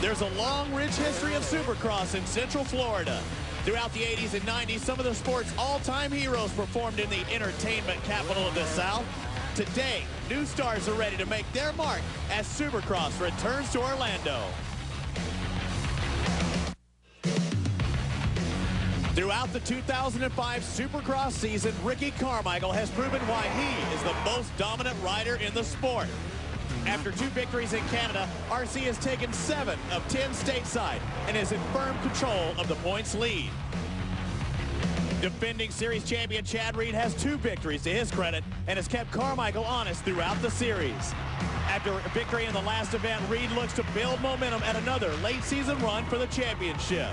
There's a long, rich history of Supercross in Central Florida. Throughout the 80s and 90s, some of the sport's all-time heroes performed in the entertainment capital of the South. Today, new stars are ready to make their mark as Supercross returns to Orlando. Throughout the 2005 Supercross season, Ricky Carmichael has proven why he is the most dominant rider in the sport. After 2 victories in Canada, RC has taken 7 of 10 stateside and is in firm control of the points lead. Defending series champion Chad Reed has 2 victories to his credit and has kept Carmichael honest throughout the series. After a victory in the last event, Reed looks to build momentum at another late season run for the championship.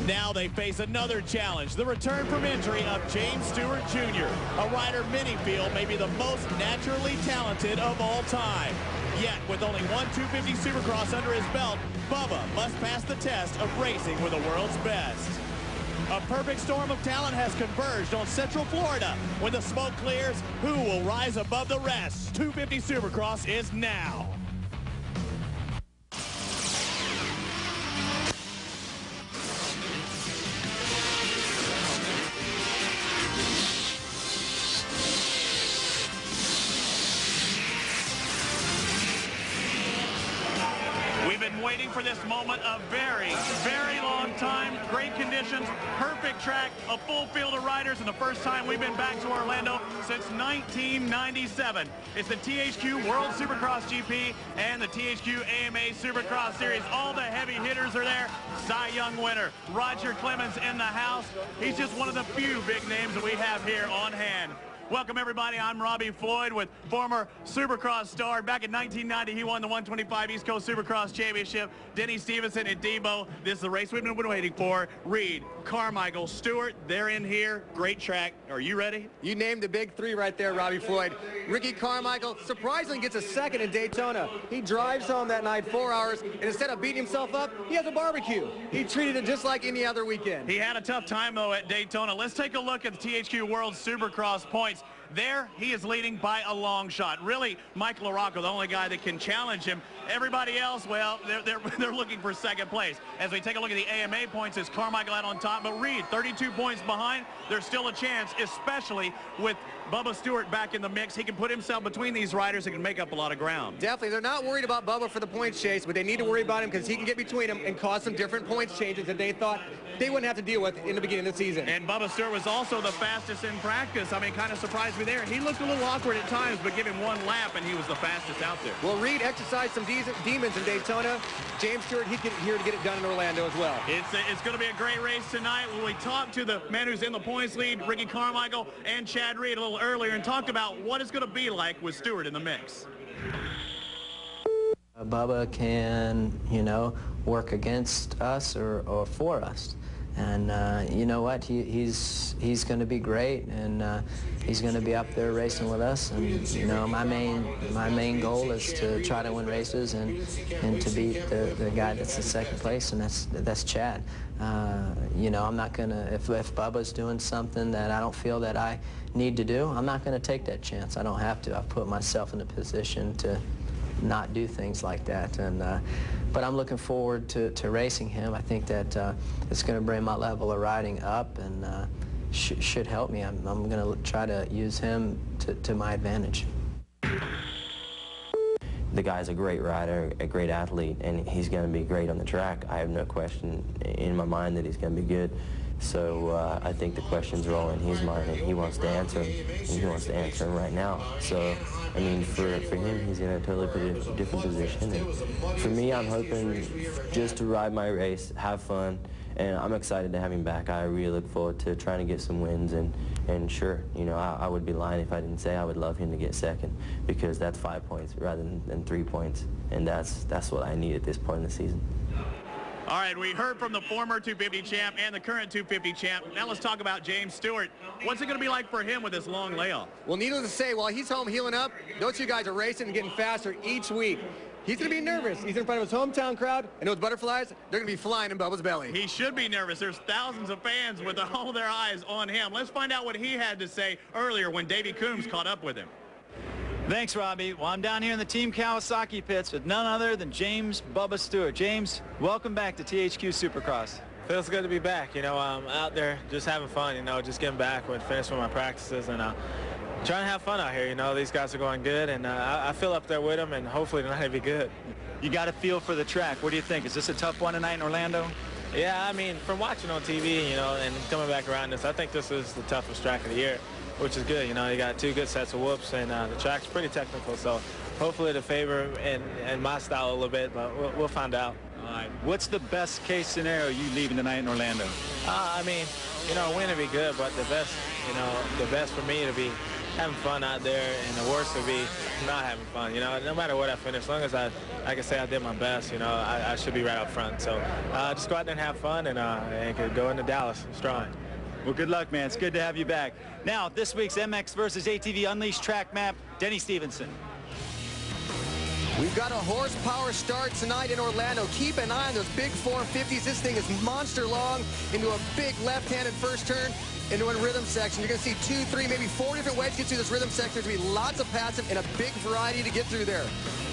Now they face another challenge, the return from injury of James Stewart Jr., a rider many feel may be the most naturally talented of all time. Yet, with only one 250 Supercross under his belt, Bubba must pass the test of racing with the world's best. A perfect storm of talent has converged on Central Florida. When the smoke clears, who will rise above the rest? 250 Supercross is now. Waiting for this moment a very, very long time. Great conditions, perfect track, a full field of riders, and the first time we've been back to Orlando since 1997. It's the THQ World Supercross GP and the THQ AMA Supercross Series. All the heavy hitters are there. Cy Young winner, Roger Clemens in the house. He's just one of the few big names that we have here on hand. Welcome, everybody. I'm Robbie Floyd with former Supercross star. Back in 1990, he won the 125 East Coast Supercross Championship. Denny Stevenson and Debo. This is the race we've been waiting for. Reed, Carmichael, Stewart, they're in here. Great track. Are you ready? You named the big 3 right there, Robbie Floyd. Ricky Carmichael surprisingly gets a second in Daytona. He drives home that night 4 hours, and instead of beating himself up, he has a barbecue. He treated it just like any other weekend. He had a tough time, though, at Daytona. Let's take a look at the THQ World Supercross points. There, he is leading by a long shot. Really, Mike LaRocco, the only guy that can challenge him. Everybody else, well, they're looking for second place. As we take a look at the AMA points, it's Carmichael out on top, but Reed, 32 points behind. There's still a chance, especially with Bubba Stewart back in the mix. He can put himself between these riders and can make up a lot of ground. Definitely. They're not worried about Bubba for the points chase, but they need to worry about him because he can get between them and cause some different points changes that they thought they wouldn't have to deal with in the beginning of the season. And Bubba Stewart was also the fastest in practice. I mean, kind of surprised me there. He looked a little awkward at times, but give him one lap and he was the fastest out there. Well, Reed exercised some demons in Daytona. James Stewart, he's here to get it done in Orlando as well. It's going to be a great race tonight. When we talked to the man who's in the points lead, Ricky Carmichael and Chad Reed a little earlier, and talked about what it's going to be like with Stewart in the mix. Bubba can, you know, work against us or for us. And you know what, he's going to be great, and he's going to be up there racing with us. And you know, my main goal is to try to win races and to beat the guy that's in second place, and that's Chad. You know, I'm not gonna, if Bubba's doing something that I don't feel that I need to do, I'm not going to take that chance. I don't have to. I've put myself in a position to not do things like that. And but I'm looking forward to racing him. I think that it's going to bring my level of riding up, and should help me. I'm going to try to use him to my advantage. The guy's a great rider, a great athlete, and he's going to be great on the track. I have no question in my mind that he's going to be good. So I think the questions are all in his mind, and he wants to answer them, and he wants to answer them right now. So, I mean, for him, he's in a totally different position. And for me, I'm hoping just to ride my race, have fun, and I'm excited to have him back. I really look forward to trying to get some wins, and sure, you know, I would be lying if I didn't say I would love him to get second, because that's 5 points rather than 3 points, and that's what I need at this point in the season. All right, we heard from the former 250 champ and the current 250 champ. Now let's talk about James Stewart. What's it going to be like for him with this long layoff? Well, needless to say, while he's home healing up, those 2 guys are racing and getting faster each week. He's going to be nervous. He's in front of his hometown crowd, and those butterflies, they're going to be flying in Bubba's belly. He should be nervous. There's thousands of fans with all their eyes on him. Let's find out what he had to say earlier when Davey Coombs caught up with him. Thanks, Robbie. Well, I'm down here in the Team Kawasaki pits with none other than James Bubba Stewart. James, welcome back to THQ Supercross. Feels good to be back. You know, I'm out there just having fun, you know, just getting back with finishing my practices and trying to have fun out here. You know, these guys are going good, and I feel up there with them, and hopefully tonight will be good. You got a feel for the track. What do you think? Is this a tough one tonight in Orlando? Yeah, I mean, from watching on TV, you know, and coming back around this, I think this is the toughest track of the year, which is good. You know, you got two good sets of whoops, and the track's pretty technical, so hopefully it'll favor and my style a little bit, but we'll find out. All right. What's the best case scenario you leaving tonight in Orlando? I mean, you know, a win would be good, but the best, you know, the best for me to be having fun out there, and the worst would be not having fun. You know, no matter what I finish, as long as I can say I did my best, you know, I should be right up front. So just go out there and have fun, and could go into Dallas strong. Well, good luck, man. It's good to have you back. Now, this week's MX versus ATV Unleashed track map, Denny Stevenson. We've got a horsepower start tonight in Orlando. Keep an eye on those big 450s. This thing is monster long into a big left-handed first turn into a rhythm section. You're going to see 2, 3, maybe 4 different ways to get through this rhythm section. There's going to be lots of passive and a big variety to get through there.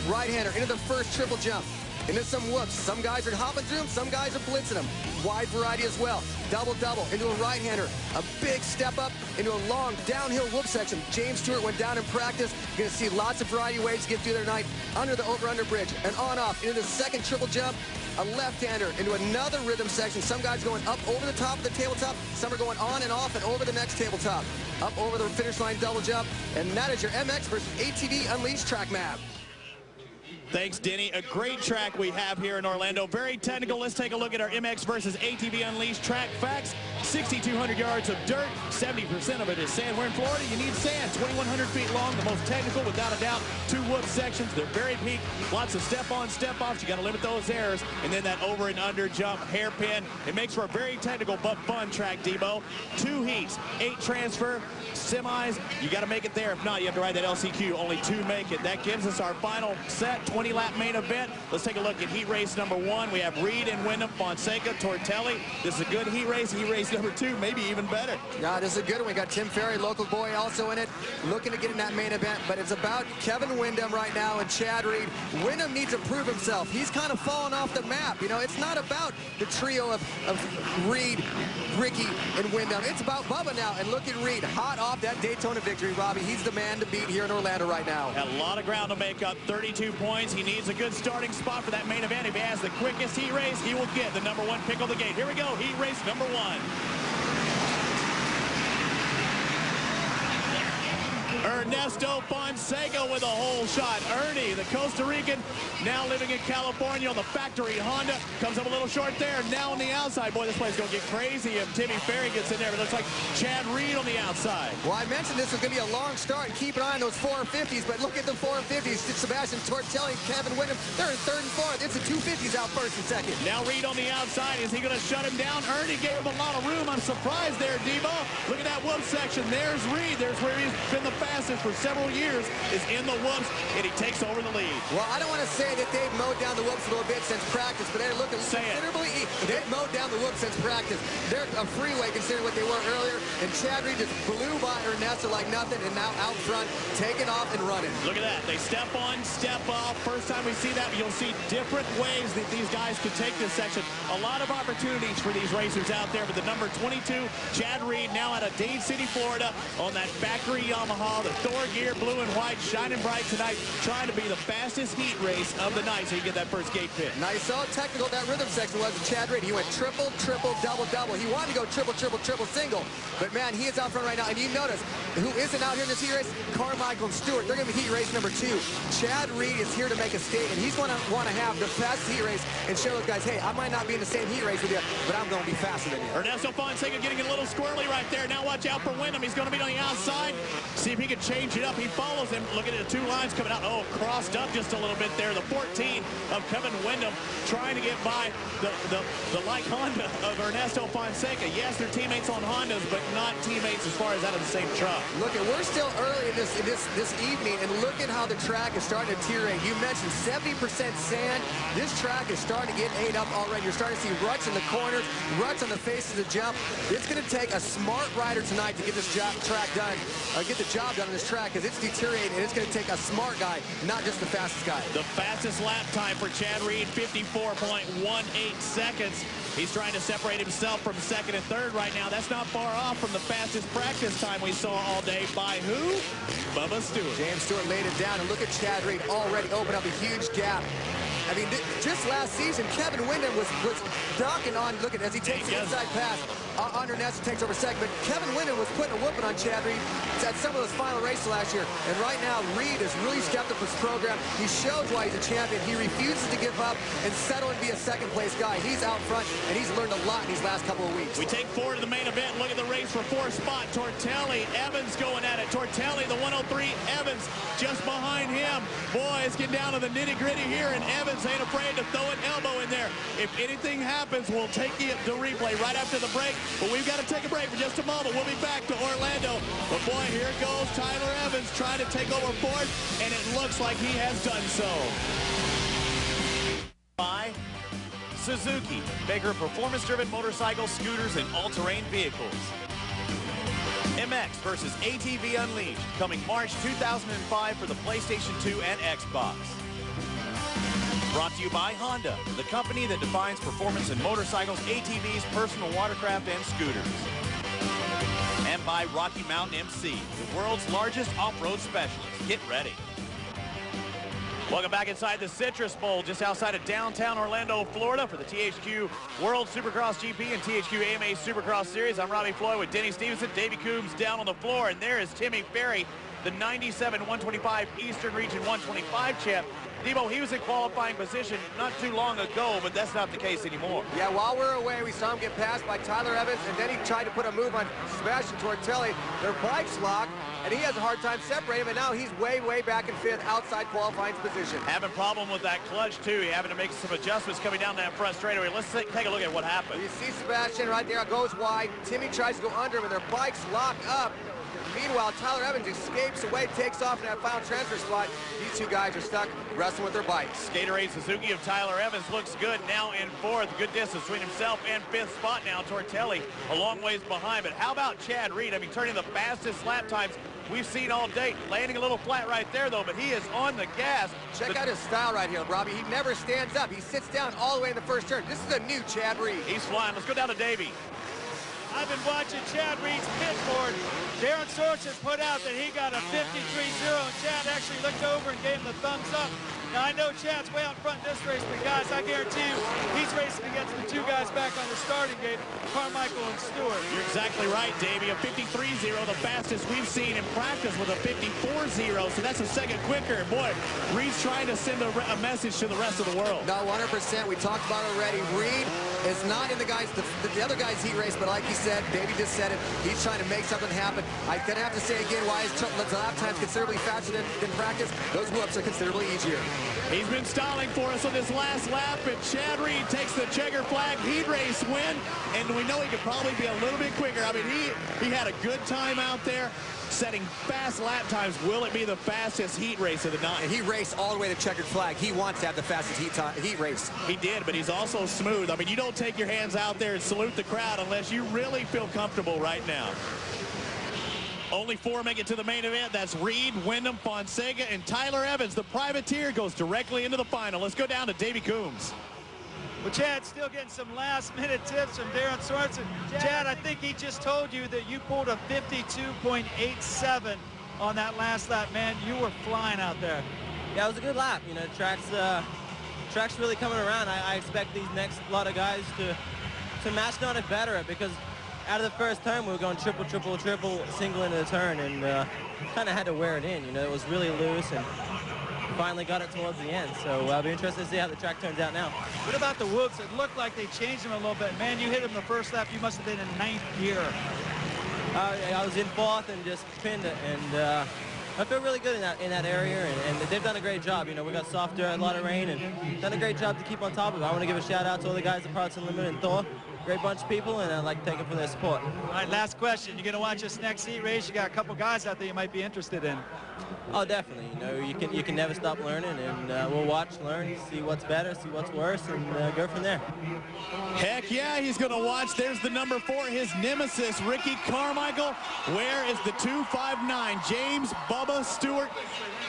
Right-hander into the first triple jump. Into some whoops. Some guys are hopping through them. Some guys are blitzing them. Wide variety as well. Double-double into a right-hander. A big step up into a long downhill whoop section. James Stewart went down in practice. You're going to see lots of variety of ways to get through their night. Under the over-under bridge and on-off into the second triple jump. A left-hander into another rhythm section. Some guys going up over the top of the tabletop. Some are going on and off and over the next tabletop. Up over the finish line double jump. And that is your MX versus ATV Unleashed track map. Thanks, Denny. A great track we have here in Orlando. Very technical. Let's take a look at our MX versus ATV Unleashed track facts. 6,200 yards of dirt. 70% of it is sand. We're in Florida. You need sand. 2,100 feet long. The most technical, without a doubt. 2 whoop sections. They're very peak. Lots of step-on, step-offs. You got to limit those errors. And then that over and under jump, hairpin. It makes for a very technical but fun track, Debo. 2 heats, 8 transfer, semis. You got to make it there. If not, you have to ride that LCQ. Only 2 make it. That gives us our final set. 20-lap main event. Let's take a look at heat race number 1. We have Reed and Wyndham, Fonseca, Tortelli. This is a good heat race. Heat race number 2, maybe even better. Yeah, this is a good one. We got Tim Ferry, local boy, also in it, looking to get in that main event. But it's about Kevin Wyndham right now and Chad Reed. Wyndham needs to prove himself. He's kind of fallen off the map. You know, it's not about the trio of Reed, Ricky, and Wyndham. It's about Bubba now. And look at Reed, hot off that Daytona victory, Robbie. He's the man to beat here in Orlando right now. Got a lot of ground to make up. 32 points. He needs a good starting spot for that main event. If he has the quickest heat race, he will get the number 1 pick on the gate. Here we go, heat race number 1. Ernesto Fonseca with a hole shot. Ernie, the Costa Rican, now living in California on the factory Honda, comes up a little short there. Now on the outside. Boy, this play's going to get crazy if Timmy Ferry gets in there. It looks like Chad Reed on the outside. Well, I mentioned this was going to be a long start. Keep an eye on those 450s, but look at the 450s. Sebastian Tortelli, Kevin Wyndham, they're in 3rd and 4th. It's the 250s out 1st and 2nd. Now Reed on the outside. Is he going to shut him down? Ernie gave him a lot of room. I'm surprised there, Debo. Look at that whoop section. There's Reed. There's where he's been the fastest for several years, is in the whoops, and he takes over the lead. Well, I don't want to say that they've mowed down the whoops a little bit since practice, but they're looking considerably easy. They've mowed down the whoops since practice. They're a freeway considering what they were earlier, and Chad Reed just blew by Ernesto like nothing, and now out front, taking off and running. Look at that. They step on, step off. First time we see that, you'll see different ways that these guys could take this section. A lot of opportunities for these racers out there, but the number 22, Chad Reed, now out of Dade City, Florida, on that factory Yamaha, the Thor gear, blue and white, shining bright tonight, trying to be the fastest heat race of the night so you get that first gate pit. Nice, so technical that rhythm section was with Chad Reed. He went triple, triple, double, double. He wanted to go triple, triple, triple, single, but man, he is out front right now. And you notice who isn't out here in this heat race? Carmichael and Stewart. They're going to be heat race number 2. Chad Reed is here to make a statement. He's going to want to have the fastest heat race and show those guys, hey, I might not be in the same heat race with you, but I'm going to be faster than you. Ernesto Fonseca getting a little squirrely right there. Now watch out for Wyndham. He's going to be on the outside. See if he can change it up. He follows him. Look at the 2 lines coming out. Oh, crossed up just a little bit there. The 14 of of Kevin Windham trying to get by the light Honda of Ernesto Fonseca. Yes, they're teammates on Hondas, but not teammates as far as out of the same truck. Look, we're still early in this evening, and look at how the track is starting to deteriorate. You mentioned 70% sand. This track is starting to get ate up already. You're starting to see ruts in the corners, ruts on the faces of the jump. It's going to take a smart rider tonight to get this track done, or get the job done on this track, because it's deteriorating, and it's going to take a smart guy, not just the fastest guy. The fastest lap time for Chad Reed, 54.18 seconds. He's trying to separate himself from second and third right now. That's not far off from the fastest practice time we saw all day by who? Bubba Stewart. James Stewart laid it down, and look at Chad Reed already open up a huge gap. I mean, just last season, Kevin Windham was docking on, look at as he takes the inside pass. Under Ness takes over second, but Kevin Windham was putting a whooping on Chad Reed at some of those final races last year. And right now, Reed is really stepped up his program. He shows why he's a champion. He refuses to give up and settle and be a second-place guy. He's out front, and he's learned a lot in these last couple of weeks. We take forward to the main event. Look at the race for fourth spot. Tortelli, Evans going at it. Tortelli, the 103, Evans just behind him. Boy, it's getting down to the nitty-gritty here, and Evans ain't afraid to throw an elbow in there. If anything happens, we'll take you to replay right after the break. But we've got to take a break for just a moment. We'll be back to Orlando. But boy, here goes Tyler Evans trying to take over fourth, and it looks like he has done so. By Suzuki, maker of performance-driven motorcycles, scooters, and all-terrain vehicles. MX versus ATV Unleashed, coming March 2005 for the PlayStation 2 and Xbox. Brought to you by Honda, the company that defines performance in motorcycles, ATVs, personal watercraft, and scooters. And by Rocky Mountain MC, the world's largest off-road specialist. Get ready. Welcome back inside the Citrus Bowl, just outside of downtown Orlando, Florida, for the THQ World Supercross GP and THQ AMA Supercross Series. I'm Robbie Floyd with Denny Stevenson. Davey Coombs down on the floor, and there is Timmy Ferry, the 97 125 Eastern Region 125 champ. Debo, he was in qualifying position not too long ago, but that's not the case anymore. Yeah, while we're away, we saw him get passed by Tyler Evans, and then he tried to put a move on Sebastian Tortelli. Their bikes locked, and he has a hard time separating him, and now he's way, way back in fifth, outside qualifying position. Having problem with that clutch, too. He's having to make some adjustments coming down that front straightaway. Let's take a look at what happened. You see Sebastian right there, goes wide. Timmy tries to go under him, and their bikes lock up. Meanwhile, Tyler Evans escapes away, takes off in that final transfer spot. These two guys are stuck wrestling with their bikes. Gatorade Suzuki of Tyler Evans looks good now in fourth. Good distance between himself and fifth spot now. Tortelli a long ways behind. But how about Chad Reed? I mean, turning the fastest lap times we've seen all day. Landing a little flat right there, though, but he is on the gas. Check out his style right here, Robbie. He never stands up. He sits down all the way in the first turn. This is a new Chad Reed. He's flying. Let's go down to Davey. I've been watching Chad Reed's pit board. Darren Sorensen put out that he got a 53-0, and Chad actually looked over and gave him the thumbs up. Now, I know Chad's way out front in this race, but guys, I guarantee you, he's racing against the two guys back on the starting gate, Carmichael and Stewart. You're exactly right, Davey. A 53-0, the fastest we've seen in practice with a 54-0, so that's a second quicker. Boy, Reed's trying to send a message to the rest of the world. No, 100%. We talked about it already. Reed is not in the other guy's heat race, but like he said, Davey just said it, he's trying to make something happen. I'm going to have to say again why his lap time's considerably faster than practice. Those whoops are considerably easier. He's been stalling for us on this last lap, and Chad Reed takes the checker flag heat race win, and we know he could probably be a little bit quicker. I mean, he had a good time out there setting fast lap times. Will it be the fastest heat race of the night? And he raced all the way to checkered flag. He wants to have the fastest heat race. He did, but he's also smooth. I mean, you don't take your hands out there and salute the crowd unless you really feel comfortable right now. Only four make it to the main event. That's Reed, Windham, Fonseca, and Tyler Evans. The privateer goes directly into the final. Let's go down to Davey Coombs. Well, Chad, still getting some last-minute tips from Darren Sorensen. Chad, I think he just told you that you pulled a 52.87 on that last lap. Man, you were flying out there. Yeah, it was a good lap. You know, track's really coming around. I expect these next lot of guys to match on it better, because out of the first turn, we were going triple, triple, triple, single into the turn, and kind of had to wear it in. You know, it was really loose, and finally got it towards the end. So I'll be interested to see how the track turns out now. What about the whoops? It looked like they changed them a little bit. Man, you hit him the first lap. You must have been in ninth gear. I was in fourth and just pinned it, and I feel really good in that area, and they've done a great job. You know, we got soft dirt, a lot of rain, and done a great job to keep on top of it. I want to give a shout out to all the guys at Parts Unlimited and Thor. Great bunch of people, and I'd like to thank them for their support. All right, last question. You're going to watch this next heat race. You got a couple guys out there you might be interested in. Oh, definitely. You know, you can never stop learning, and we'll watch, learn, see what's better, see what's worse, and go from there. Heck yeah, he's going to watch. There's the number 4, his nemesis, Ricky Carmichael. Where is the 259? James Bubba Stewart.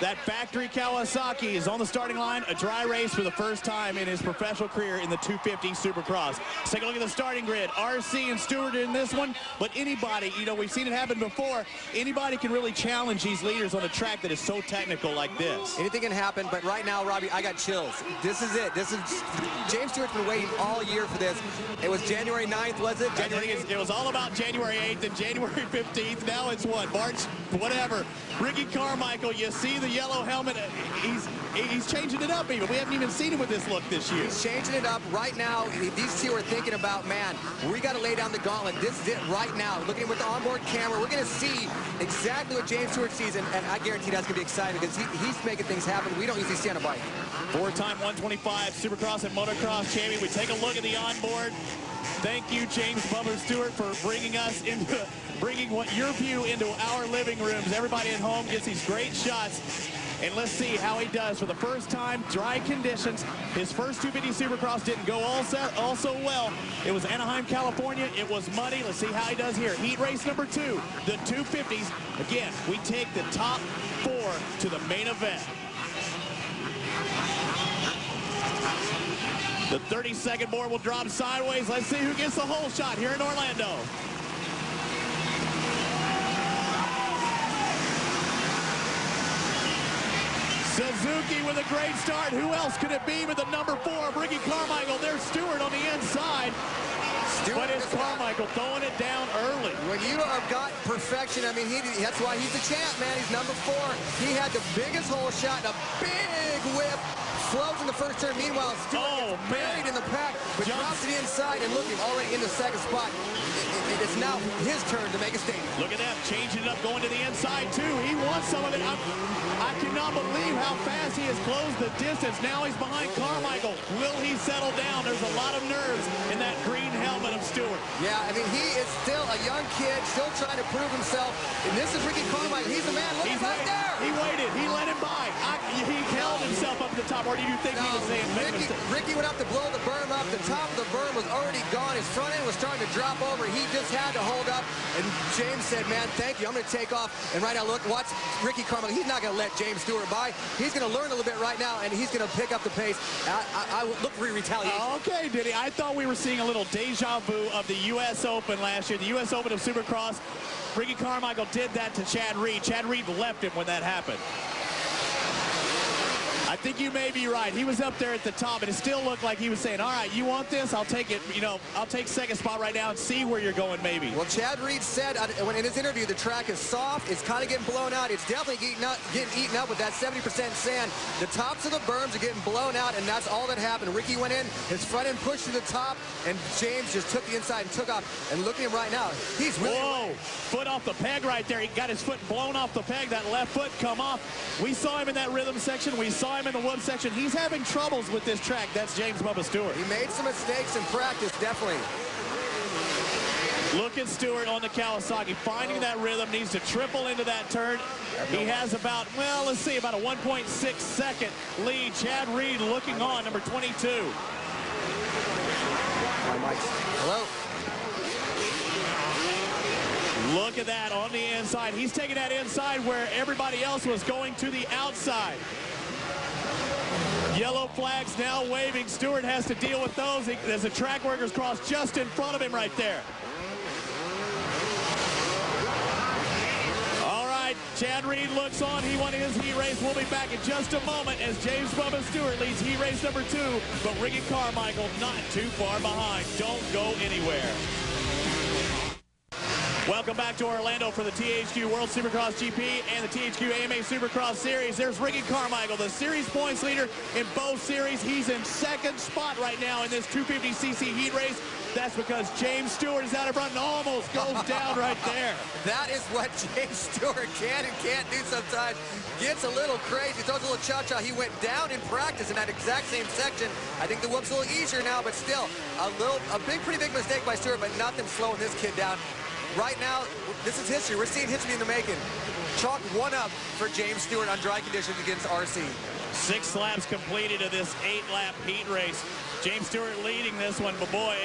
That factory Kawasaki is on the starting line. A dry race for the first time in his professional career in the 250 Supercross. Let's take a look at the starting grid. RC and Stewart in this one, but anybody, you know, we've seen it happen before. Anybody can really challenge these leaders on a track that is so technical like this. Anything can happen, but right now, Robbie, I got chills. This is it. This is James Stewart's been waiting all year for this. It was January 9th, was it? It was all about January 8th and January 15th. Now it's what, March, whatever. Ricky Carmichael, you see the yellow helmet. He's changing it up even. We haven't even seen him with this look this year. He's changing it up right now. These two are thinking about, man, we got to lay down the gauntlet. This is it right now. Looking with the onboard camera, we're going to see exactly what James Stewart sees, and I guarantee that's going to be exciting because he's making things happen. We don't usually see on a bike. 4-time 125 Supercross and Motocross champion. We take a look at the onboard. Thank you, James Bubba Stewart, for bringing what your view into our living rooms. Everybody at home gets these great shots. And let's see how he does for the first time. Dry conditions. His first 250 Supercross didn't go also well. It was Anaheim, California. It was muddy. Let's see how he does here. Heat race number 2, the 250s. Again, we take the top 4 to the main event. The 30-second board will drop sideways. Let's see who gets the whole shot here in Orlando. Suzuki with a great start. Who else could it be but the number 4 of Ricky Carmichael? There's Stewart on the inside. But it's Carmichael throwing it down early. When you have got perfection, I mean, that's why he's the champ, man. He's number 4. He had the biggest hole shot, a big whip. Floats in the first turn. Meanwhile, Stewart gets buried in the pack, but drops to the inside and looking already in the second spot. It's now his turn to make a statement. Look at that, changing it up, going to the inside too. He wants some of it. I cannot believe how fast he has closed the distance. Now he's behind Carmichael. Will he settle down? There's a lot of nerves in that green helmet of Stewart. Yeah, I mean, he is still a young kid, still trying to prove himself. And this is Ricky Carmichael. He's the man. Look right there. He waited. He let him by. He held himself up to the top. Or do you think he was saying? Ricky went up to blow the berm up. The top of the berm was already gone. His front end was starting to drop over. He just had to hold up. And James said, man, thank you. I'm going to take off. And right now, look, watch Ricky Carmichael. He's not going to let James Stewart by. He's going to learn a little bit right now, and he's going to pick up the pace. I look for retaliation. Okay, Diddy. I thought we were seeing a little deja vu of the U.S. Open last year, the U.S. Open of Supercross. Ricky Carmichael did that to Chad Reed. Chad Reed left him when that happened. I think you may be right. He was up there at the top, and it still looked like he was saying, all right, you want this? I'll take it. You know, I'll take second spot right now and see where you're going maybe. Well, Chad Reed said when in his interview, the track is soft. It's kind of getting blown out. It's definitely getting eaten up with that 70% sand. The tops of the berms are getting blown out, and that's all that happened. Ricky went in, his front end pushed to the top, and James just took the inside and took off. And look at him right now. He's really... Whoa, foot off the peg right there. He got his foot blown off the peg. That left foot come off. We saw him in that rhythm section. We saw him in the whoop section. He's having troubles with this track. That's James Bubba Stewart. He made some mistakes in practice, definitely. Look at Stewart on the Kawasaki, finding that rhythm, needs to triple into that turn. He has about, well, let's see, about a 1.6 second lead. Chad Reed looking on, number 22. Hello. Look at that on the inside. He's taking that inside where everybody else was going to the outside. Yellow flags now waving. Stewart has to deal with those as the track workers cross just in front of him right there. All right, Chad Reed looks on. He won his heat race. We'll be back in just a moment as James Bubba Stewart leads heat race number 2, but Ricky Carmichael not too far behind. Don't go anywhere. Welcome back to Orlando for the THQ World Supercross GP and the THQ AMA Supercross Series. There's Ricky Carmichael, the series points leader in both series. He's in second spot right now in this 250cc heat race. That's because James Stewart is out in front and almost goes down right there. That is what James Stewart can and can't do sometimes. Gets a little crazy, throws a little cha-cha. He went down in practice in that exact same section. I think the whoop's a little easier now, but still a pretty big mistake by Stewart, but nothing slowing this kid down. Right now, this is history. We're seeing history in the making. Chalk one up for James Stewart on dry conditions against RC. 6 laps completed of this 8-lap heat race. James Stewart leading this one, but boy,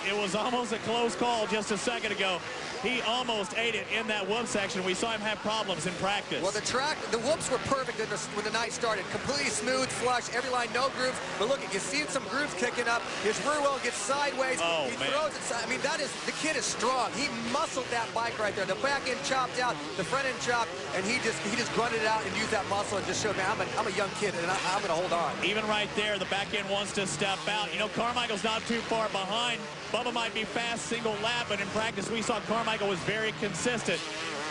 it was almost a close call just a second ago. He almost ate it in that whoop section. We saw him have problems in practice. Well, the whoops were perfect when the night started. Completely smooth, flush, every line, no grooves. But look, you see some grooves kicking up. His rear wheel gets sideways. Oh, he man. throws it. I mean, the kid is strong. He muscled that bike right there. The back end chopped out, the front end chopped, and he just grunted it out and used that muscle and just showed, man, I'm a young kid, and I'm going to hold on. Even right there, the back end wants to step out. You know, Carmichael's not too far behind. Bubba might be fast single lap, but in practice we saw Carmichael was very consistent.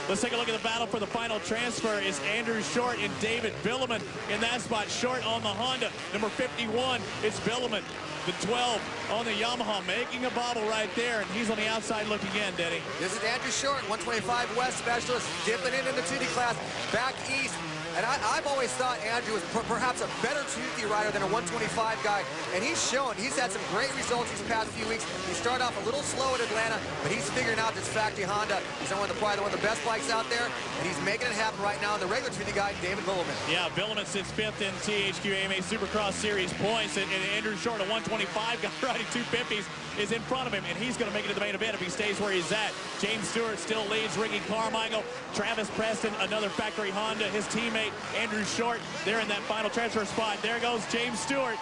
Let's take a look at the battle for the final transfer. Is Andrew Short and David Billiman in that spot. Short on the Honda. Number 51 is Billiman. The 12 on the Yamaha, making a bobble right there, and he's on the outside looking in, Denny. This is Andrew Short, 125 West specialist, dipping in the 2D class, back east. And I've always thought Andrew was perhaps a better 250 rider than a 125 guy. And he's shown, he's had some great results these past few weeks. He started off a little slow at Atlanta, but he's figuring out this factory Honda. He's probably one of the best bikes out there, and he's making it happen right now. And the regular 250 guy, David Billiman. Yeah, Billiman sits 5th in THQ AMA Supercross Series points, and Andrew Short, a 125 guy riding 250s, is in front of him, and he's going to make it to the main event if he stays where he's at. James Stewart still leads. Ricky Carmichael, Travis Preston, another factory Honda, his teammate Andrew Short, they're in that final transfer spot. There goes James Stewart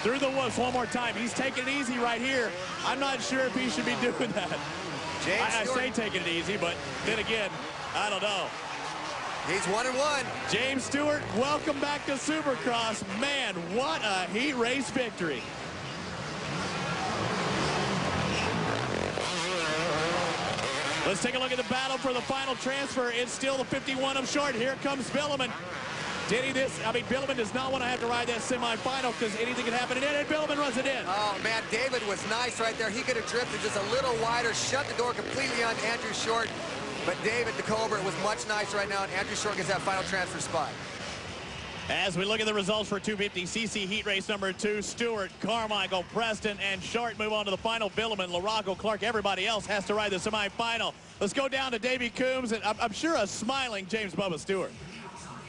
through the whoops one more time. He's taking it easy right here. I'm not sure if he should be doing that. I say taking it easy, but then again, I don't know. He's 1-1. James Stewart, welcome back to Supercross. Man, what a heat race victory. Let's take a look at the battle for the final transfer. It's still the 51 of Short. Here comes Billiman. Billiman does not want to have to ride that semifinal because anything can happen in it, and Billiman runs it in. Oh, man, David was nice right there. He could have drifted just a little wider, shut the door completely on Andrew Short. But David, the Cobra, was much nicer right now, and Andrew Short gets that final transfer spot. As we look at the results for 250cc heat race number 2, Stewart, Carmichael, Preston, and Short move on to the final. Billiman, LaRocco, Clark, everybody else has to ride the semifinal. Let's go down to Davey Coombs, and I'm sure a smiling James Bubba Stewart.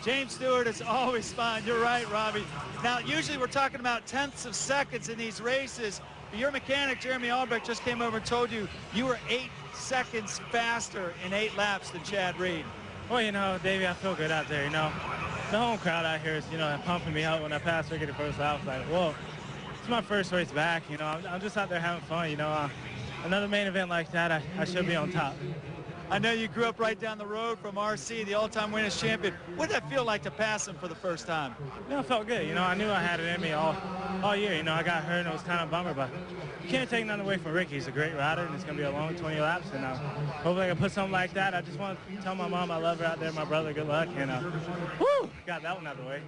James Stewart is always fine. You're right, Robbie. Now, usually we're talking about tenths of seconds in these races. Your mechanic, Jeremy Albrecht, just came over and told you were 8 seconds faster in 8 laps than Chad Reed. Well, you know, Davey, I feel good out there, you know. The home crowd out here is, you know, pumping me up when I passed Ricky the first lap. I was like, whoa, it's my first race back, you know. I'm just out there having fun, you know. Another main event like that, I should be on top. I know you grew up right down the road from RC, the all-time winners champion. What did that feel like to pass him for the first time? You know, it felt good. You know, I knew I had it in me all year. You know, I got hurt and it was kind of a bummer, but you can't take nothing away from Ricky. He's a great rider, and it's going to be a long 20 laps, and hopefully I can put something like that. I just want to tell my mom I love her out there, my brother, good luck, and woo, got that one out of the way.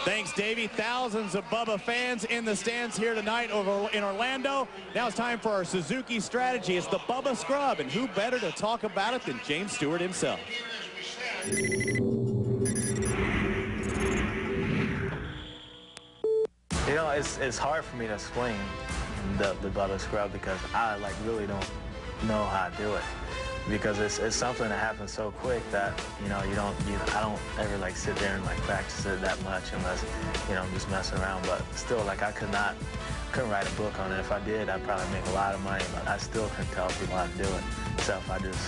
Thanks, Davey. Thousands of Bubba fans in the stands here tonight over in Orlando. Now it's time for our Suzuki strategy. It's the Bubba Scrub, and who better to talk about it than James Stewart himself? You know, it's hard for me to explain the Bubba Scrub because I really don't know how to do it. Because it's something that happens so quick that, you know, I don't ever sit there and practice it that much unless, you know, I'm just messing around. But still, I couldn't write a book on it. If I did, I'd probably make a lot of money, but I still couldn't tell people how to do it. So if I just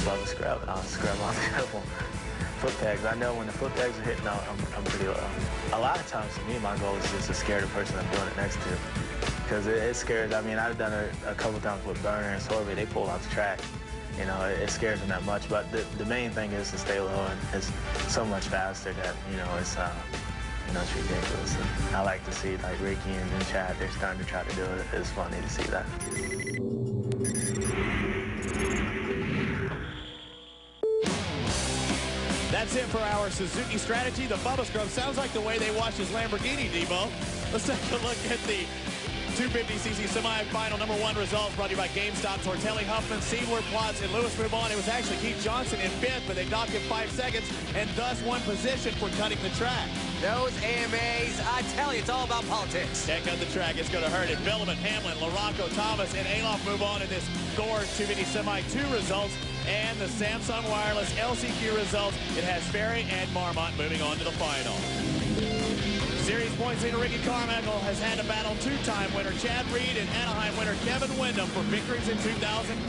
Bubba Scrub and I'll scrub on the couple foot pegs. I know when the foot pegs are hitting, I'm pretty low. A lot of times for me, my goal is just to scare the person I'm doing it next to. Because it scares, I mean, I've done it a couple times with Burner and Sorby. They pull off the track. You know, it scares them that much, but the main thing is to stay low, and it's so much faster that, you know, it's ridiculous. And I like to see, Ricky and Chad, they're starting to try to do it. It's funny to see that. that's it for our Suzuki strategy. The Bubba Scrub sounds like the way they watched his Lamborghini, Debo. Let's take a look at the 250cc semifinal number 1 results brought to you by GameStop. Tortelli, Huffman, Seidler, Plotz, and Lewis move on. It was actually Keith Johnson in 5th, but they knocked him 5 seconds and thus won position for cutting the track. Those AMAs, I tell you, it's all about politics. Can't cut the track. It's going to hurt it. Billman, Hamlin, Laranco, Thomas, and Alof move on in this Gore 250 Semi 2 results. And the Samsung Wireless LCQ results. It has Ferry and Marmot moving on to the final. Series points leader Ricky Carmichael has had to battle 2-time winner Chad Reed and Anaheim winner Kevin Windham for victories in 2005.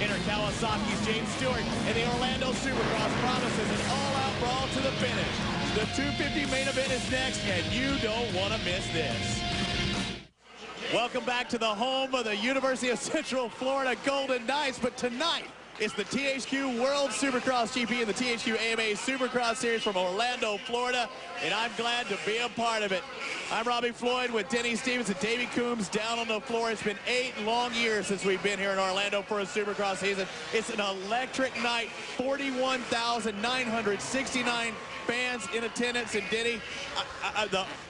Enter Kawasaki's James Stewart, and the Orlando Supercross promises an all-out brawl to the finish. The 250 main event is next, and you don't want to miss this. Welcome back to the home of the University of Central Florida Golden Knights, but tonight it's the THQ World Supercross GP and the THQ AMA Supercross Series from Orlando, Florida, and I'm glad to be a part of it. I'm Robbie Floyd with Denny Stevens and Davey Coombs down on the floor. It's been 8 long years since we've been here in Orlando for a Supercross season. It's an electric night, 41,969 fans in attendance, and Denny,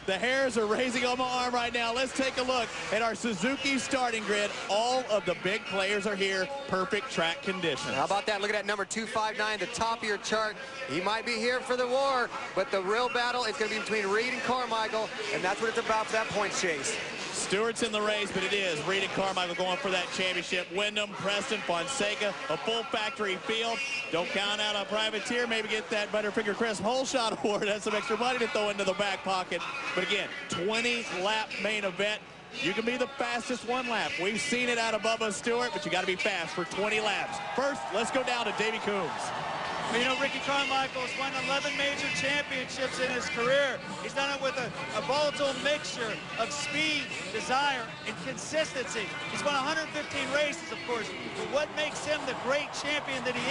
the hairs are raising on my arm right now. Let's take a look at our Suzuki starting grid. All of the big players are here. Perfect track conditions. How about that? Look at that number 259, the top of your chart. He might be here for the war, but the real battle is going to be between Reed and Carmichael, and that's what it's about for that points chase. Stewart's in the race, but it is Reed and Carmichael going for that championship. Wyndham, Preston, Fonseca, a full factory field. Don't count out a privateer. Maybe get that Butterfinger Crisp hole shot award. That's some extra money to throw into the back pocket. But again, 20-lap main event. You can be the fastest 1 lap. We've seen it out of Bubba Stewart, but you got to be fast for 20 laps. First, let's go down to Davey Coombs. You know, Ricky Carmichael has won 11 major championships in his career. He's done it with a volatile mixture of speed, desire, and consistency. He's won 115 races, of course, but what makes him the great champion that he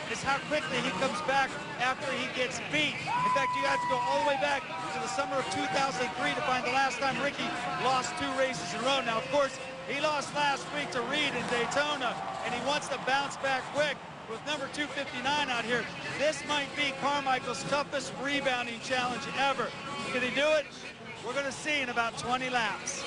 is how quickly he comes back after he gets beat. In fact, you have to go all the way back to the summer of 2003 to find the last time Ricky lost 2 races in a row. Now, of course, he lost last week to Reed in Daytona, and he wants to bounce back quick. With number 259 out here, this might be Carmichael's toughest rebounding challenge ever. Can he do it? We're going to see in about 20 laps.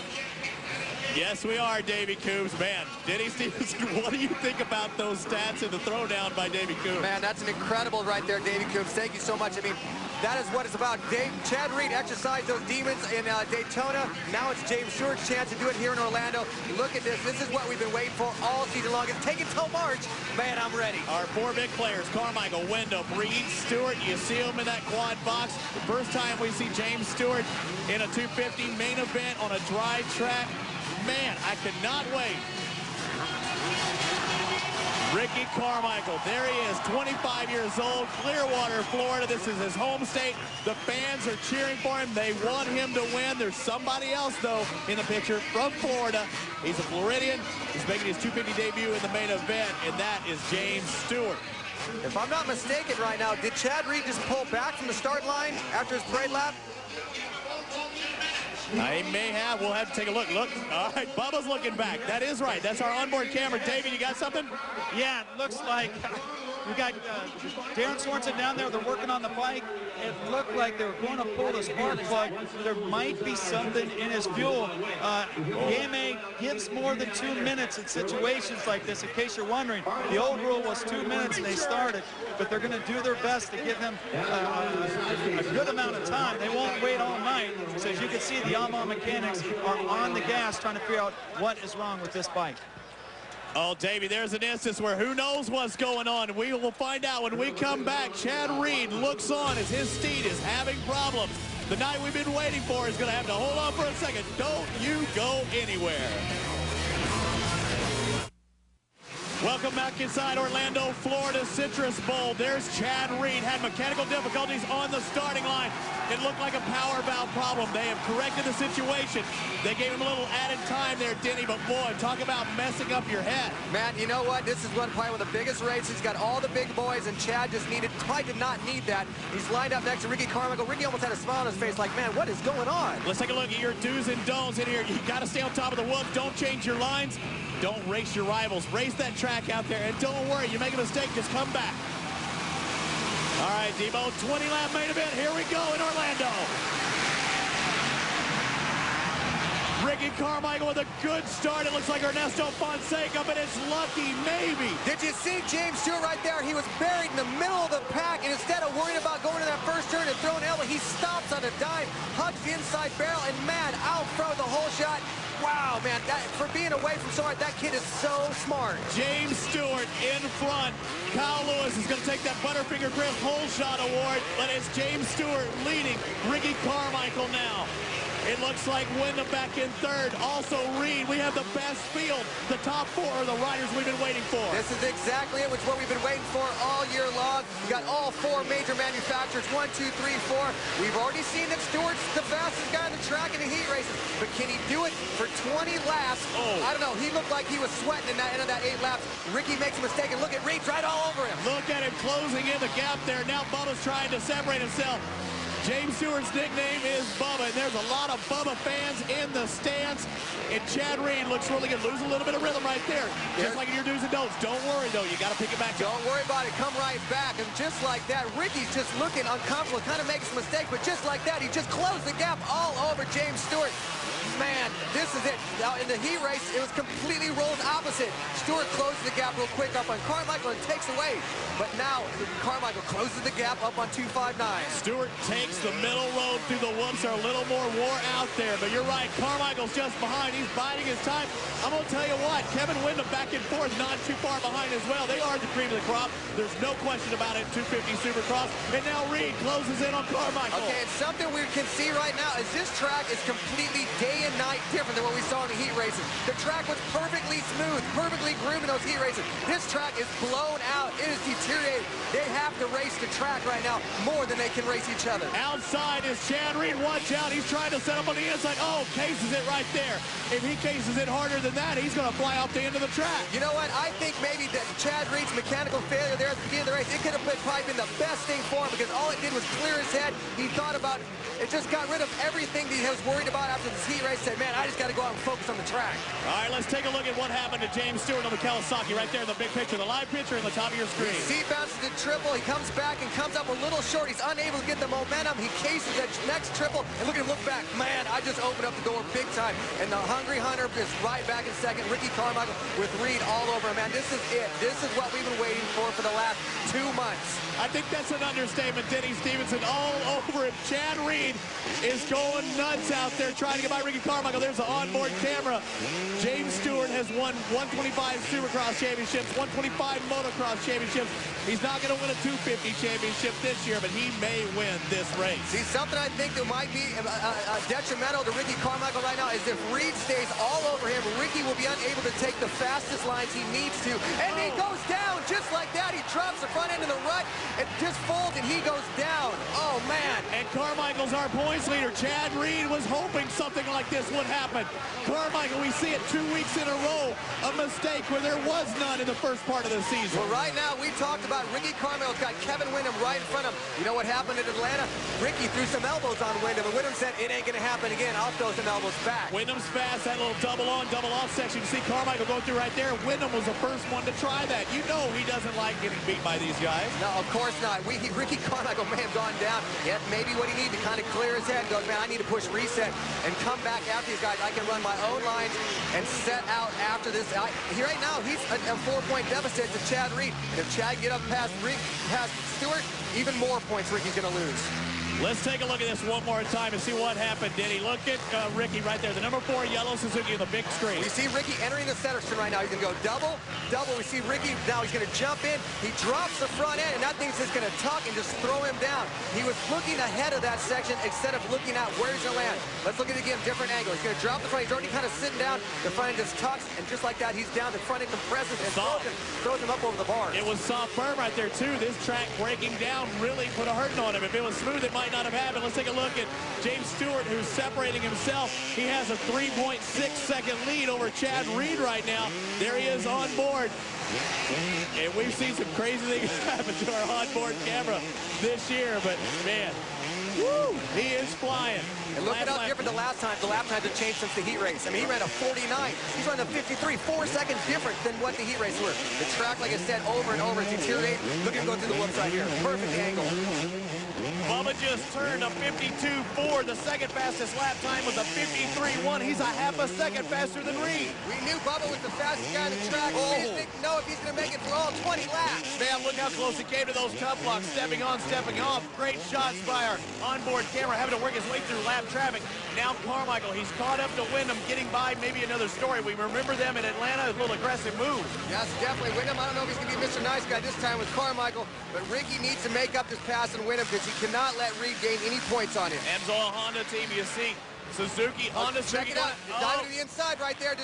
Yes, we are, Davey Coombs. Man, Denny Stevenson, what do you think about those stats and the throwdown by Davey Coombs? Man, that's an incredible right there, Davey Coombs. Thank you so much. I mean, that is what it's about. Chad Reed exercised those demons in Daytona. Now it's James Stewart's chance to do it here in Orlando. Look at this. This is what we've been waiting for all season long. It's taken till March. Man, I'm ready. Our 4 big players, Carmichael, Wyndham, Reed, Stewart. You see them in that quad box. The first time we see James Stewart in a 250 main event on a dry track. Man, I cannot wait. Ricky Carmichael, there he is, 25 years old, Clearwater, Florida. This is his home state. The fans are cheering for him. They want him to win. There's somebody else, though, in the picture from Florida. He's a Floridian. He's making his 250 debut in the main event, and that is James Stewart. If I'm not mistaken right now, did Chad Reed just pull back from the start line after his parade lap? I may have. We'll have to take a look. Look. All right, Bubba's looking back. That is right. That's our onboard camera. David, you got something? Yeah, it looks like we got Darren Sorensen down there. They're working on the bike. It looked like they were going to pull the spark plug. There might be something in his fuel. AMA gives more than 2 minutes in situations like this, in case you're wondering. The old rule was 2 minutes and they started, but they're going to do their best to give him a good amount of time. They won't wait all night. So as you can see, the Yamaha mechanics are on the gas trying to figure out what is wrong with this bike. Oh, Davey, there's an instance where who knows what's going on. We will find out when we come back. Chad Reed looks on as his steed is having problems. The night we've been waiting for is going to have to hold on for a second. Don't you go anywhere. Welcome back inside Orlando, Florida Citrus Bowl. There's Chad Reed, had mechanical difficulties on the starting line. It looked like a power valve problem. They have corrected the situation. They gave him a little added time there, Denny, but boy, talk about messing up your head. Man, you know what? This is probably one of the biggest races. He's got all the big boys, and Chad just probably did not need that. He's lined up next to Ricky Carmichael. Ricky almost had a smile on his face like, man, what is going on? Let's take a look at your do's and don'ts in here. You got to stay on top of the whoop. Don't change your lines. Don't race your rivals. Race that track out there, and don't worry. You make a mistake, just come back. All right, Debo, 20-lap main event. Here we go in Orlando. Ricky Carmichael with a good start. It looks like Ernesto Fonseca, but it's lucky, maybe. Did you see James Stewart right there? He was buried in the middle of the pack, and instead of worrying about going to that first turn and throwing an elbow, he stops on a dime, hugs the inside barrel, and man, out front with a whole shot. Wow, man, for being away from somewhere, that kid is so smart. James Stewart in front. Kyle Lewis is going to take that Butterfinger Griff Hole Shot Award, but it's James Stewart leading Ricky Carmichael now. It looks like Wyndham back in third. Also Reed, we have the best field. The top four are the riders we've been waiting for. This is exactly it, which is what we've been waiting for all year long. We got all four major manufacturers, 1, 2, 3, 4. We've already seen that Stewart's the fastest guy on the track in the heat races, but can he do it for 20 laps? Oh. I don't know. He looked like he was sweating in that end of that 8 laps. Ricky makes a mistake, and look at Reed right all over him. Look at him closing in the gap there. Now Bubba's trying to separate himself. James Stewart's nickname is Bubba, and there's a lot of Bubba fans in the stands. And Chad Reed looks really good. Lose a little bit of rhythm right there. Just like in your do's and don'ts. Don't worry, though. You got to pick it back up. Don't worry about it. Come right back. And just like that, Ricky's just looking uncomfortable, kind of makes a mistake. But just like that, he just closed the gap all over James Stewart. Man, this is it. Now, in the heat race, it was completely rolled opposite. Stewart closes the gap real quick up on Carmichael and takes away. But now, Carmichael closes the gap up on 259. Stewart takes the middle road through the whoops. Are a little more wore out there. But you're right, Carmichael's just behind. He's biding his time. I'm going to tell you what, Kevin Wyndham back and forth, not too far behind as well. They are the cream of the crop. There's no question about it, 250 Supercross. And now Reed closes in on Carmichael. Okay, and something we can see right now is this track is completely day and night different than what we saw in the heat races. The track was perfectly smooth, perfectly groomed in those heat races. This track is blown out. It is deteriorated. They have to race the track right now more than they can race each other. Outside is Chad Reed. Watch out. He's trying to set up on the inside. Oh, cases it right there. If he cases it harder than that, he's going to fly off the end of the track. You know what? I think maybe that Chad Reed's mechanical failure there at the beginning of the race, it could have probably been the best thing for him because all it did was clear his head. He thought about it. It just got rid of everything that he was worried about after this heat race. Said, man, I just got to go out and focus on the track. All right, let's take a look at what happened to James Stewart on the Kawasaki right there in the big picture, the live picture in the top of your screen. He bounces the triple. He comes back and comes up a little short. He's unable to get the momentum. He cases that next triple. And look at him look back. Man, I just opened up the door big time. And the Hungry Hunter is right back in second. Ricky Carmichael with Reed all over him. Man, this is it. This is what we've been waiting for the last 2 months. I think that's an understatement. Denny Stevenson all over him. Chad Reed is going nuts out there trying to get by Ricky Carmichael. There's the onboard camera. James Stewart has won 125 Supercross championships, 125 motocross championships. He's not going to win a 250 championship this year, but he may win this race. See, something I think that might be detrimental to Ricky Carmichael right now is if Reed stays all over him, Ricky will be unable to take the fastest lines he needs to. And he goes down just like that. He drops the front end of the rut and just folds, and he goes down. Oh, man. And Carmichael's our points leader. Chad Reed was hoping something like this would happen. Carmichael, we see it 2 weeks in a row, a mistake where there was none in the first part of the season. Well, right now, we talked about Ricky Carmichael's got Kevin Wyndham right in front of him. You know what happened in Atlanta? Ricky threw some elbows on Wyndham, and Wyndham said, it ain't going to happen again. I'll throw some elbows back. Wyndham's fast, that little double on, double off section. You see Carmichael going through right there. Wyndham was the first one to try that. You know he doesn't like getting beat by these guys. No, of course not. Ricky Carmichael may have gone down. Yeah, maybe what he needed to kind of clear his head. Goes, man, I need to push reset and come back after these guys. I can run my own lines and set out after this. Right now, he's a 4-point deficit to Chad Reed. And if Chad get up past Stewart, even more points Ricky's going to lose. Let's take a look at this one more time and see what happened, Diddy. Look at Ricky right there, the number 4 yellow Suzuki in the big screen. We see Ricky entering the center turn right now. He's going to go double, double. We see Ricky, now he's going to jump in. He drops the front end, and that thing's just going to tuck and just throw him down. He was looking ahead of that section instead of looking at where he's going to land. Let's look at it again, different angle. He's going to drop the front. He's already kind of sitting down. The front end just tucks, and just like that, he's down. The front end compresses and throws him up over the bar. It was soft firm right there, too. This track breaking down really put a hurting on him. If it was smooth, it might not have happened. Let's take a look at James Stewart, who's separating himself. He has a 3.6-second lead over Chad Reed right now. There he is on board. And we've seen some crazy things happen to our onboard camera this year, but man, Woo! He is flying. And look at how different the lap times have changed since the heat race. I mean, he ran a 49. He's running a 53, 4 seconds different than what the heat race were. The track, like I said, over and over, deteriorated. Look at him go through the whoops right here. Perfect angle. Bubba just turned a 52.4. The second fastest lap time was a 53.1. He's a half a second faster than Reed. We knew Bubba was the fastest guy on the track. We didn't know if he's going to make it through all 20 laps. Man, look how close he came to those tough blocks. Stepping on, stepping off. Great shots by our onboard camera, having to work his way through lap traffic. Now Carmichael, he's caught up to Wyndham, getting by maybe another story. We remember them in Atlanta, a little aggressive move. Yes, definitely. Wyndham, I don't know if he's going to be Mr. Nice Guy this time with Carmichael, but Ricky needs to make up this pass and win him because he cannot let Reed gain any points on him. Enzo Honda team, you see Suzuki, Honda, check it out. Diving to the inside right there.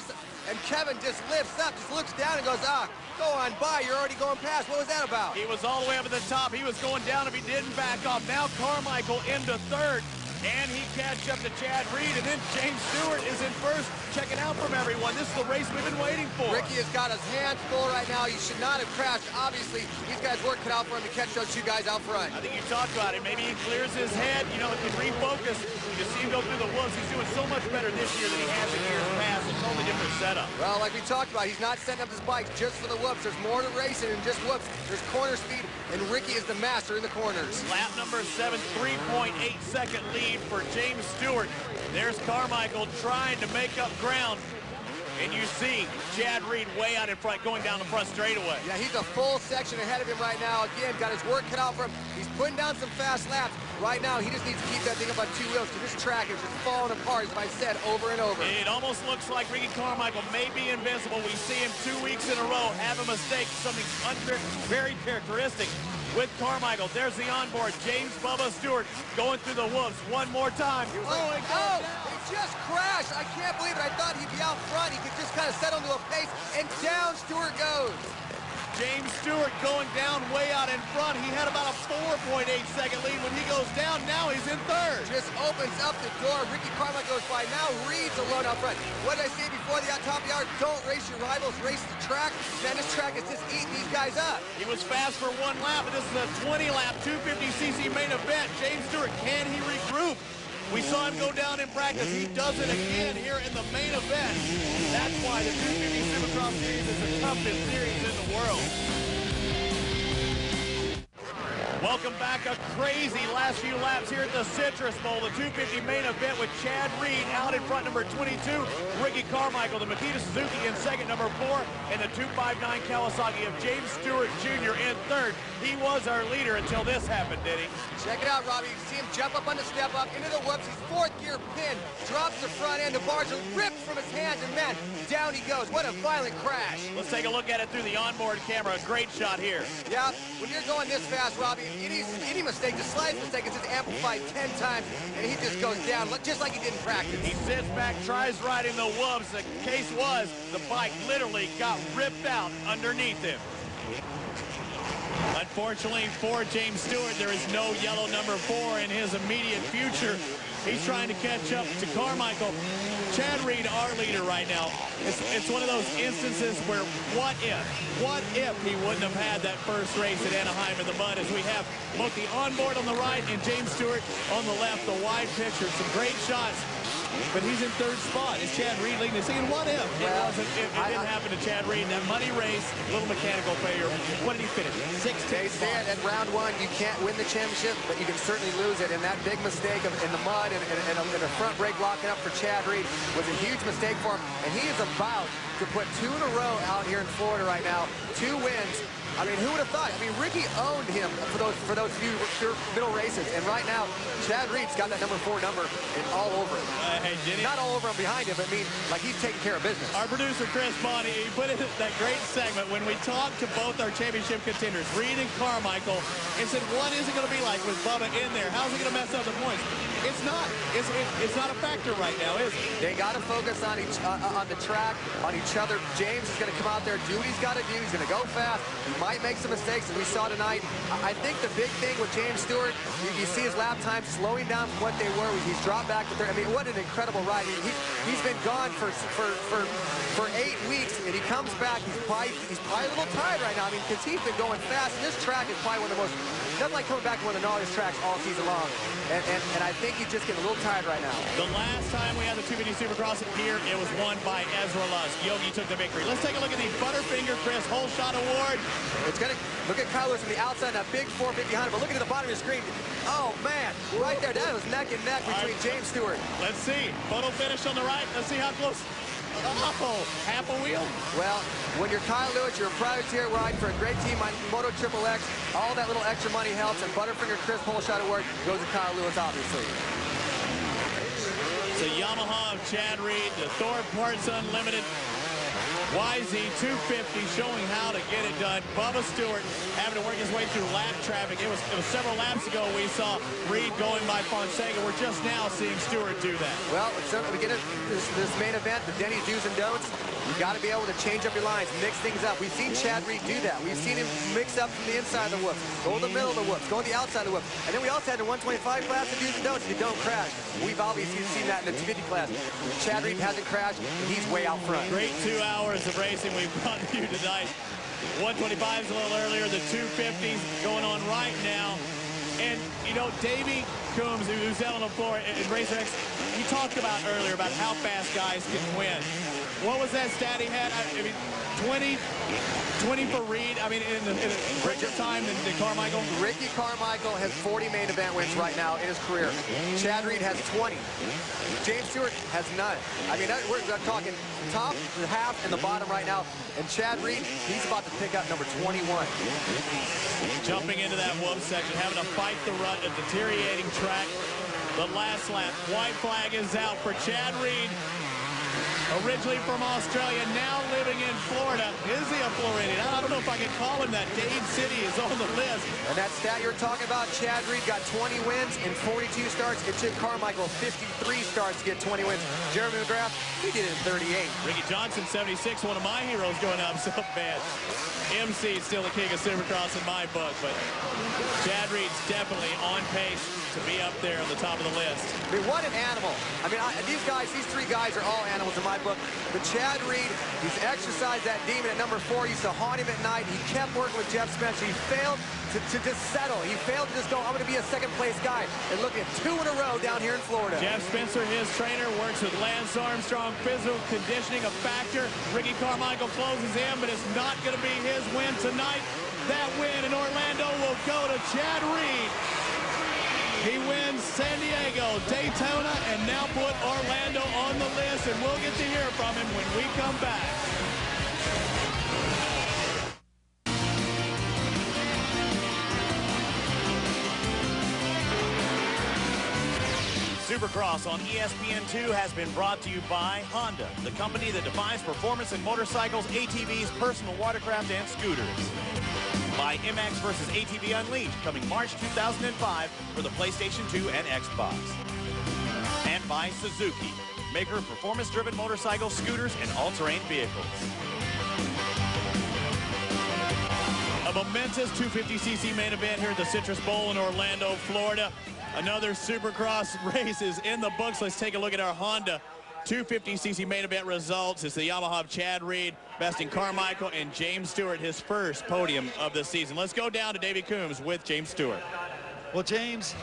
And Kevin just lifts up, just looks down and goes, go on by. You're already going past. What was that about? He was all the way up at the top. He was going down if he didn't back off. Now Carmichael into third. And he catch up to Chad Reed, and then James Stewart is in first, checking out from everyone. This is the race we've been waiting for. Ricky has got his hands full right now. He should not have crashed. Obviously, these guys work cut out for him to catch those two guys out front. I think you talked about it. Maybe he clears his head, you know, can refocus. You see him go through the woods. He's doing so much better this year than he has in years past. A totally different setup. Well, like we talked about, he's not setting up his bike just for the whoops. There's more to racing than just whoops. There's corner speed, and Ricky is the master in the corners. Lap number 7, 3.8-second lead for James Stewart. There's Carmichael trying to make up ground. And you see Chad Reed way out in front, going down the front straightaway. Yeah, he's a full section ahead of him right now. Again, got his work cut out for him. He's putting down some fast laps. Right now, he just needs to keep that thing up on 2 wheels because this track is just falling apart, as I said, over and over. It almost looks like Ricky Carmichael may be invincible. We see him 2 weeks in a row have a mistake, something very characteristic with Carmichael. There's the onboard, James Bubba Stewart going through the whoops one more time. He just crashed. I can't believe it. I thought he'd be out front. He could just kind of settle into a pace, and down Stewart goes. James Stewart going down way out in front. He had about a 4.8-second lead when he goes down. Now he's in third. Just opens up the door. Ricky Carmichael goes by. Now Reed's alone out front. What did I say before the top of the hour? Don't race your rivals, race the track. Man, this track is just eating these guys up. He was fast for 1 lap, but this is a 20-lap, 250cc main event. James Stewart, can he regroup? We saw him go down in practice. He does it again here in the main event. That's why the 250 Supercross Series is the toughest series in the world. Welcome back. A crazy last few laps here at the Citrus Bowl. The 250 main event with Chad Reed out in front, number 22. Ricky Carmichael, the Makita Suzuki in second, number 4. And the 259 Kawasaki of James Stewart Jr. in third. He was our leader until this happened, did he? Check it out, Robbie. You see him jump up on the step up into the whoops. He's 4th gear pin, drops the front end. The bars are ripped from his hands, and man, down he goes. What a violent crash. Let's take a look at it through the onboard camera. A great shot here. Yeah, when you're going this fast, Robbie, any mistake, the slightest mistake is just amplified 10 times, and he just goes down, just like he did in practice. He sits back, tries riding the whoops. The case was the bike literally got ripped out underneath him. Unfortunately for James Stewart, there is no yellow number 4 in his immediate future. He's trying to catch up to Carmichael. Chad Reed, our leader right now. It's one of those instances where what if he wouldn't have had that first race at Anaheim in the mud, as we have both the onboard on the right and James Stewart on the left, the wide picture. Some great shots. But he's in third spot. Is Chad Reed leading? He's saying, what if? It didn't happen to Chad Reed. That muddy race, little mechanical failure. What did he finish? 16th. They said at round 1, you can't win the championship, but you can certainly lose it. And that big mistake in the mud and a front brake locking up for Chad Reed was a huge mistake for him. And he is about to put 2 in a row out here in Florida right now. 2 wins. I mean, who would have thought? I mean, Ricky owned him for those few middle races, and right now, Chad Reed's got that number 4 number and all over him. Not all over him behind him, but I mean, like he's taking care of business. Our producer, Chris Bonnie, he put in that great segment when we talked to both our championship contenders, Reed and Carmichael, and said, what is it going to be like with Bubba in there? How's it going to mess up the points? It's not. It's not a factor right now, is it? They got to focus on the track, on each other. James is going to come out there, do what he's got to do. He's going to go fast. He might make some mistakes, as we saw tonight. I think the big thing with James Stewart, you see his lap time slowing down from what they were. He's dropped back to 3rd. I mean, what an incredible ride. He's been gone for 8 weeks, and he comes back. He's probably a little tired right now. I mean, because he's been going fast. This track is probably one of the most nothing like coming back and winning all these tracks all season long. And I think he's just getting a little tired right now. The last time we had the 250 Supercross here, it was won by Ezra Lusk. Yogi took the victory. Let's take a look at the Butterfinger Chris Whole Shot Award. It's going to look at Kyle Lewis from the outside, that big 450 Honda, but look at the bottom of your screen. Oh, man, right there. That was neck and neck between James Stewart. Let's see. Photo finish on the right. Let's see how close. Oh, half a wheel. Well, when you're Kyle Lewis, you're a privateer riding for a great team on Moto Triple X. All that little extra money helps, and Butterfinger Chris Whole Shot Award goes to Kyle Lewis, obviously. It's a Yamaha of Chad Reed, the Thor Parts Unlimited YZ250, showing how to get it done. Bubba Stewart having to work his way through lap traffic. It was several laps ago we saw Reed going by Fonseca. We're just now seeing Stewart do that. Well, so to get this main event, the Denny's do's and don'ts, you got to be able to change up your lines, mix things up. We've seen Chad Reed do that. We've seen him mix up from the inside of the whoops, go to the middle of the whoops, go to the outside of the whoops. And then we also had the 125 class of do's and don'ts. You don't crash. We've obviously seen that in the 250 class. Chad Reed hasn't crashed, and he's way out front. Great 2 hours of racing we've brought to you tonight. 125s a little earlier, the 250s going on right now. And, you know, Davey Coombs, who's out on the floor in RacerX, he talked about earlier about how fast guys can win. What was that stat he had? I mean, 20 for Reed. I mean, in a quicker time than Carmichael. Ricky Carmichael has 40 main event wins right now in his career. Chad Reed has 20. James Stewart has none. I mean, we're talking top, the half, and the bottom right now. And Chad Reed, he's about to pick up number 21. Jumping into that whoop section, having to fight the rut, a deteriorating track. The last lap, white flag is out for Chad Reed. Originally from Australia, now living in Florida. Is he a Floridian? I don't know if I can call him that. Dade City is on the list. And that stat you're talking about, Chad Reed got 20 wins in 42 starts. And Chip Carmichael, 53 starts to get 20 wins. Jeremy McGrath, he did it in 38. Ricky Johnson, 76, one of my heroes going up so bad. MC is still the king of Supercross in my book, but Chad Reed's definitely on pace to be up there on the top of the list. I mean, what an animal. I mean, these three guys are all animals in my book. But Chad Reed, he's exercised that demon at number 4. He used to haunt him at night. He kept working with Jeff Spencer. He failed to just settle. He failed to just go, I'm going to be a second-place guy. And look at 2 in a row down here in Florida. Jeff Spencer, his trainer, works with Lance Armstrong. Physical conditioning a factor. Ricky Carmichael closes in, but it's not going to be his win tonight. That win in Orlando will go to Chad Reed. He wins San Diego, Daytona, and now put Orlando on the list, and we'll get to hear from him when we come back. Supercross on ESPN2 has been brought to you by Honda, the company that defines performance in motorcycles, ATVs, personal watercraft, and scooters. By MX vs. ATV Unleashed, coming March 2005 for the PlayStation 2 and Xbox. And by Suzuki, maker of performance-driven motorcycles, scooters, and all-terrain vehicles. A momentous 250cc main event here at the Citrus Bowl in Orlando, Florida. Another Supercross race is in the books. Let's take a look at our Honda 250cc main event results. It's the Yamaha of Chad Reed, besting Carmichael and James Stewart, his first podium of the season. Let's go down to Davey Coombs with James Stewart. Well, James,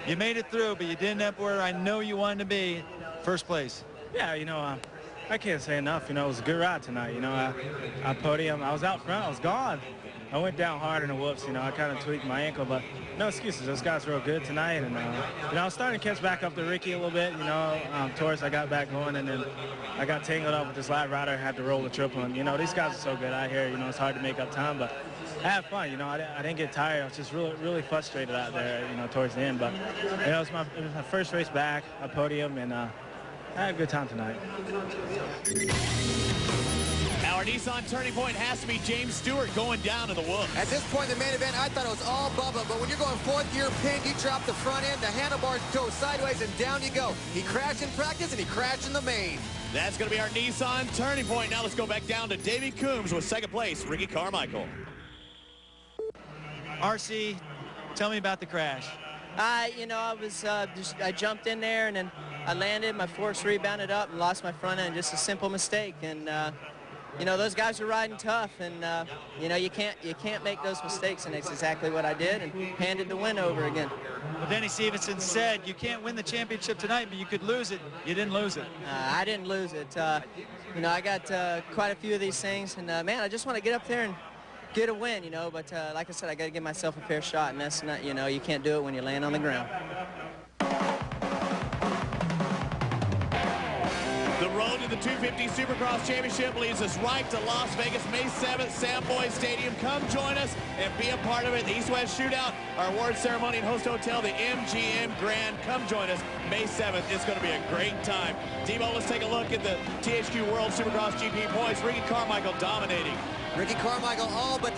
you made it through, but you didn't have where I know you wanted to be, first place. Yeah, you know, I can't say enough. You know, it was a good ride tonight. You know, I podium. I was out front. I was gone. I went down hard in the whoops. You know, I kind of tweaked my ankle, but no excuses. Those guys were real good tonight. And, you know, I was starting to catch back up to Ricky a little bit. You know, towards I got back going, and then I got tangled up with this lap rider. Had to roll the triple. And, you know, these guys are so good out here. You know, it's hard to make up time, but I had fun. You know, I didn't get tired. I was just really frustrated out there, you know, towards the end. But, you know, it was my first race back, a podium, and I had a good time tonight. Our Nissan turning point has to be James Stewart going down to the whoops. At this point in the main event, I thought it was all Bubba, but when you're going 4th gear pin, you drop the front end, the handlebars go sideways, and down you go. He crashed in practice, and he crashed in the main. That's going to be our Nissan turning point. Now let's go back down to Davey Coombs with second place, Ricky Carmichael. RC, tell me about the crash. You know, I jumped in there, and then I landed, my forks rebounded up and lost my front end. Just a simple mistake. And you know, those guys are riding tough, and you know, you can't make those mistakes, and it's exactly what I did, and handed the win over again. Well, Denny Stevenson said you can't win the championship tonight, but you could lose it. You didn't lose it. I didn't lose it. You know, I got quite a few of these things, and man, I just want to get up there and get a win, you know, but like I said, I got to give myself a fair shot, and that's not, you know, you can't do it when you're laying on the ground. The road to the 250 Supercross Championship leads us right to Las Vegas, May 7th, Sam Boyd Stadium. Come join us and be a part of it. The East-West Shootout, our award ceremony and host hotel, the MGM Grand. Come join us May 7th. It's going to be a great time. Debo, let's take a look at the THQ World Supercross GP points. Ricky Carmichael dominating. Ricky Carmichael all but